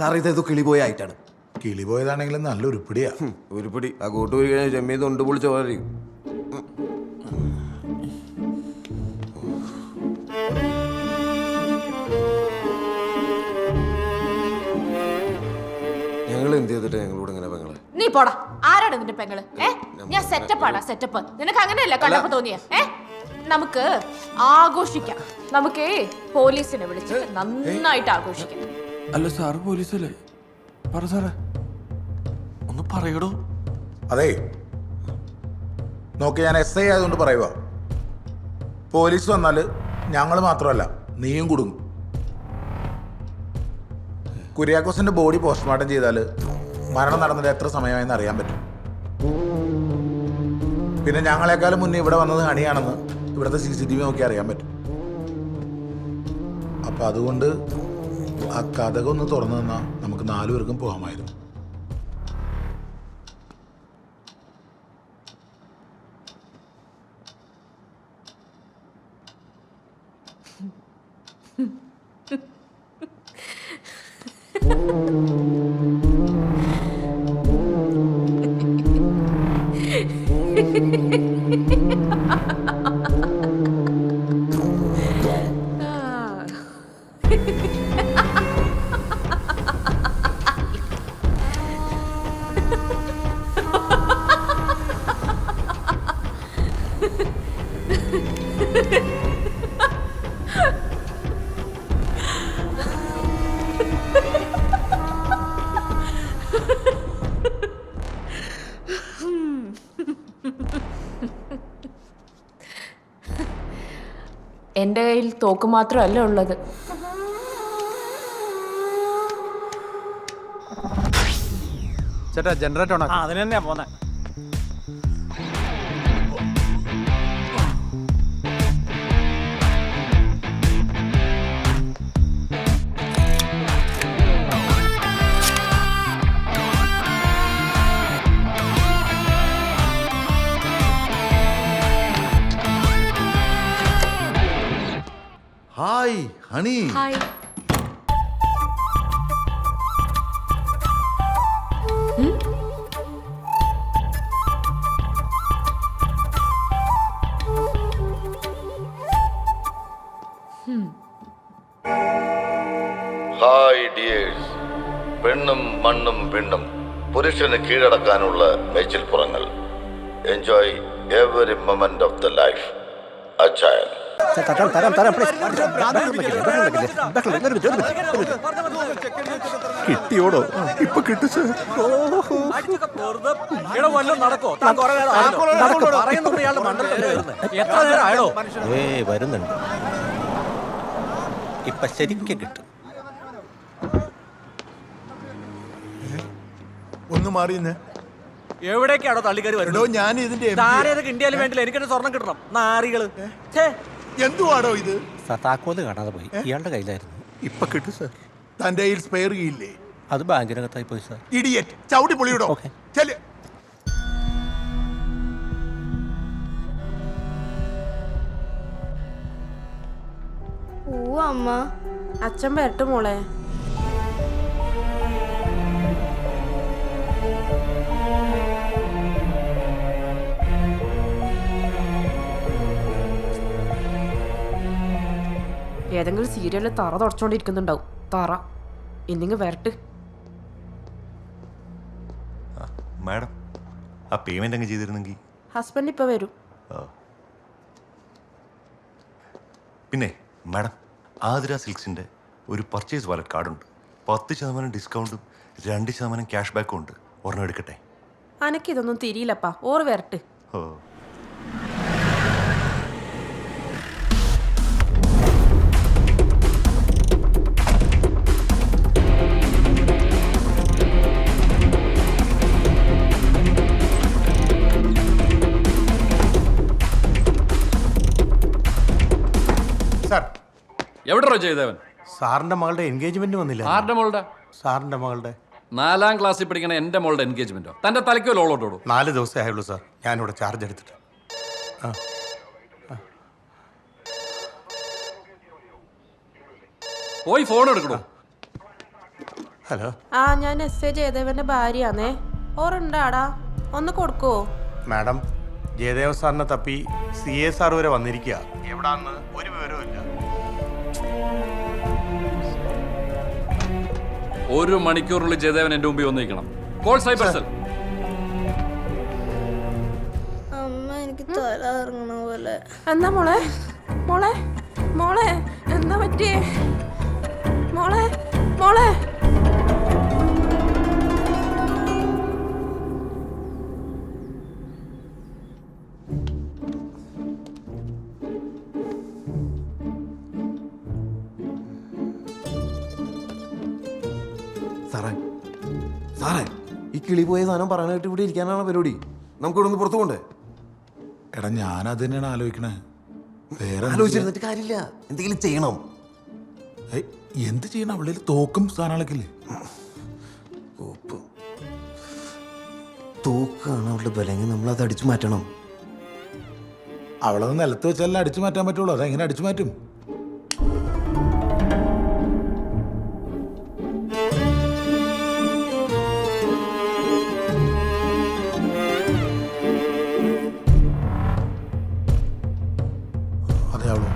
Sir ഇതേതോ കിളിപോയായിട്ടാണ്. കിളിപോയതാണെങ്കിലും നല്ല ഉരുപ്പിടിയാ. ഉരുപ്പിടി ആ കൂട്ടുപോയി കഴിഞ്ഞാൽ ചെമ്മീൻ തൊണ്ട് പൊളിച്ച പോലെ. ഞങ്ങൾ എന്ത് ചെയ്തിട്ട് ഞങ്ങളോട് ഇങ്ങനെ പെങ്ങളെ? നീ പോടാ. ആരാണ് നിന്റെ പെങ്ങള്? ഞാൻ സെറ്റപ്പാടാ സെറ്റപ്പ്. നിനക്ക് അങ്ങനെയല്ല കണ്ടപ്പോ തോന്നിയ? നമുക്ക് ആഘോഷിക്കാം. നമുക്ക് പോലീസിനെ വിളിച്ച് നന്നായിട്ട് ആഘോഷിക്കാം. അല്ല സാറ് പോലീസല്ലേ? പറ സാറേ, ഒന്ന് പറയടോ. അതെ നോക്കി, ഞാൻ SI ആയതുകൊണ്ട് പറയുക, പോലീസ് വന്നാല് ഞങ്ങൾ മാത്രമല്ല നീയും കുടുങ്ങും. കുര്യാക്കോസിന്റെ ബോഡി പോസ്റ്റ്മോർട്ടം ചെയ്താല് മരണം നടന്നിട്ട് എത്ര സമയമായെന്ന് അറിയാൻ പറ്റും. പിന്നെ ഞങ്ങളെക്കാളും മുന്നേ ഇവിടെ വന്നത് ഹണിയാണെന്ന് ഇവിടുത്തെ CCTV നോക്കി അറിയാൻ പറ്റും. അപ്പൊ അതുകൊണ്ട് ആ കഥക ഒന്ന് തുറന്നു തന്നാൽ നമുക്ക് 4 പേർക്കും പോകാമായിരുന്നു. എന്റെ കയ്യിൽ തോക്ക് മാത്രമല്ല ഉള്ളത്. ചേട്ടാ ജനറേറ്റർ ഓണാ. അതിന് തന്നെയാ പോന്നെ. Hi honey. Hi. Hi dears. പെണ്ണും മണ്ണും പെണ്ണും പുരുഷന് കീഴടക്കാനുള്ള മേച്ചിൽപ്പുറങ്ങൾ. Enjoy every moment of the life. അച്ചായൻ. കിട്ടിയോടോ? ഇപ്പൊ കിട്ടി സാർ. വരുന്നുണ്ട്. ഇപ്പൊ ശരിക്കും കിട്ടും. ഒന്ന് മാറിയെന്ന്. എവിടേക്കാണോ തള്ളിക്കറി വരുന്നത്? ഞാൻ ഇതിന്റെ ഇന്ത്യയിൽ വേണ്ടില്ല, എനിക്കെന്നെ സ്വർണം കിട്ടണം. നാറികള് എന്തുവാടോ ഇത്? താക്കോല് കാണാതെ പോയി. ഇയാളുടെ കയ്യിലായിരുന്നു. ഇപ്പൊ കിട്ടി സാർ. തന്റെ കയ്യിൽ സ്പെയർ കീയില്ലേ? അത് ബാങ്കിനകത്തായി പോയി സാർ. ഇഡിയറ്റ്, ചവിട്ടി പൊളിയിടോ. ഓക്കെ. ചെല്ല്. അമ്മ അച്ഛൻ വരട്ടെ മോളെ. ഏതെങ്കിലും സീരിയലിൽ തറ തുടച്ചോണ്ടിരിക്കുന്നുണ്ടാവും. തറ ഇന്നിങ്ങ് വരട്ട്. മാഡം, ആ പേയ്മെന്റ് അങ്ങ് ചെയ്തിരുന്നെങ്കിൽ. ഹസ്ബൻഡ് ഇപ്പൊ വരും. പിന്നെ മാഡം, ആതിര സിൽക്സിന്റെ ഒരു പർച്ചേസ് വാലറ്റ് കാർഡുണ്ട്. 10% ഡിസ്കൗണ്ടും 2% ക്യാഷ് ബാക്കും ഉണ്ട്. ഒരെണ്ണം എടുക്കട്ടെ? അനക്കിതൊന്നും തിരിയില്ലപ്പാ. ഓർ വരട്ട്. ഓ, സാർ, എവിടെ ചെയ്തവൻ? സാറിന്റെ മകളുടെ എൻഗേജ്മെന്റ് വന്നില്ല. ആരുടെ മോളുടെ? സാറിന്റെ മകളുടെ 4ാം ക്ലാസ്സിൽ പഠിക്കണ എന്റെ മോളുടെ എൻഗേജ്മെന്റോ? തന്റെ തലയ്ക്കോ ലോളോട്ടോടോ? 4 ദിവസമേ ആയുള്ളൂ സാർ. ഞാനിവിടെ ചാർജ് എടുത്തിട്ട്. പോയി ഫോൺ എടുക്കണോ? ഹലോ ആ ഞാൻ എസ് എ ജയദേവന്റെ ഭാര്യയാന്നേ. ഓറുണ്ടാടാ, ഒന്ന് കൊടുക്കോ? മാഡം, ജയദേവ സാറിനെ തപ്പി CA സാർ വരെ വന്നിരിക്കുക. എവിടാന്ന് ഒരു വിവരവും ഇല്ല. 1 മണിക്കൂറിനുള്ളിൽ ജയദേവൻ എന്റെ മുമ്പിൽ വന്നിരിക്കണം. Call cyber cell. അമ്മ എനിക്ക് തല ഇറങ്ങണ പോലെ. എന്താ മോളെ? മോളെ മോളെ എന്താ പറ്റിയേ? മോളെ മോളെ സാറേ ഈ കിളി പോയ സാധനം പറയാനായിട്ട് ഇവിടെ ഇരിക്കാനാണ് പരിപാടി. നമുക്ക് ഇവിടെ ഒന്ന് പുറത്തു കൊണ്ടേ. എടാ ഞാനത് തന്നെയാണ് ആലോചിക്കണേ. വേറെ ആലോചിച്ചിരുന്നിട്ട് കാര്യമില്ല, എന്തെങ്കിലും ചെയ്യണം. എന്ത് ചെയ്യണം? അവളിൽ തോക്കും സാധനങ്ങളൊക്കെ ഇല്ലേ? തോക്കാണ് അവളുടെ ബലങ്ങി, നമ്മളത് അടിച്ചു മാറ്റണം. അവളത് നിലത്ത് വെച്ചല്ല അടിച്ചു മാറ്റാൻ പറ്റുള്ളൂ. അതെങ്ങനെ അടിച്ചു മാറ്റും? അതെ അവള്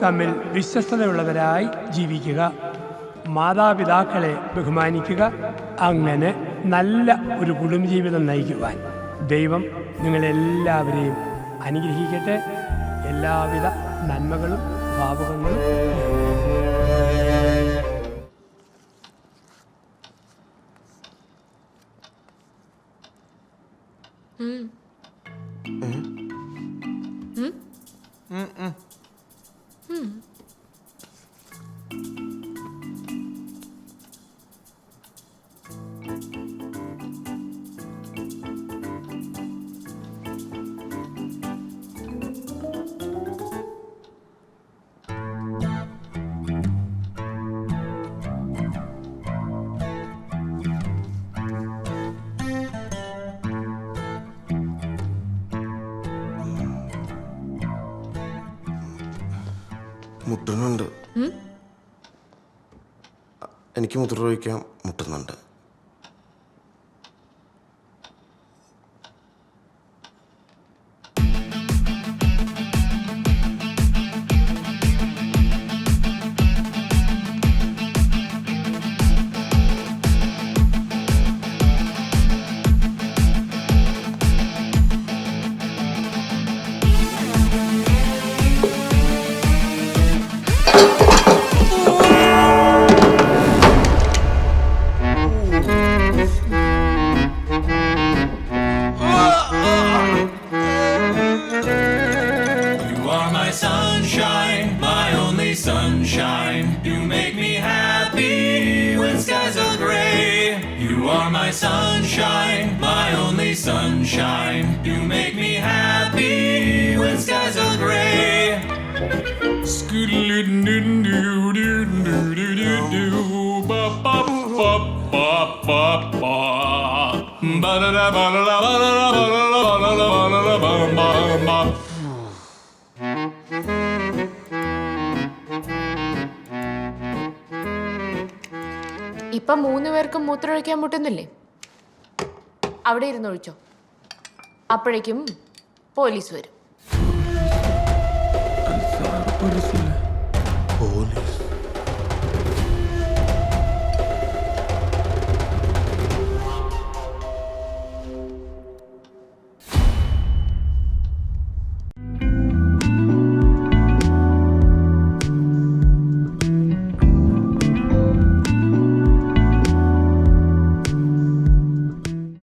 തമ്മിൽ വിശ്വസ്തതയുള്ളവരായി ജീവിക്കുക, മാതാപിതാക്കളെ ബഹുമാനിക്കുക. അങ്ങനെ നല്ല ഒരു കുടുംബജീവിതം നയിക്കുവാൻ ദൈവം നിങ്ങളെല്ലാവരെയും അനുഗ്രഹിക്കട്ടെ. എല്ലാവിധ നന്മകളും ഭാവുകങ്ങളും. മുട്ടുന്നുണ്ട്, എനിക്ക് മൂത്രമൊഴിക്കാൻ മുട്ടുന്നുണ്ട്. sunshine. You make me happy when skies are gray. You are my sunshine, my only sunshine. You make me happy when skies are gray. ഇപ്പൊ 3 പേർക്കും മൂത്രമൊഴിക്കാൻ മുട്ടുന്നില്ലേ? അവിടെ ഇരുന്ന് ഒഴിച്ചോ, അപ്പോഴേക്കും പോലീസ് വരും.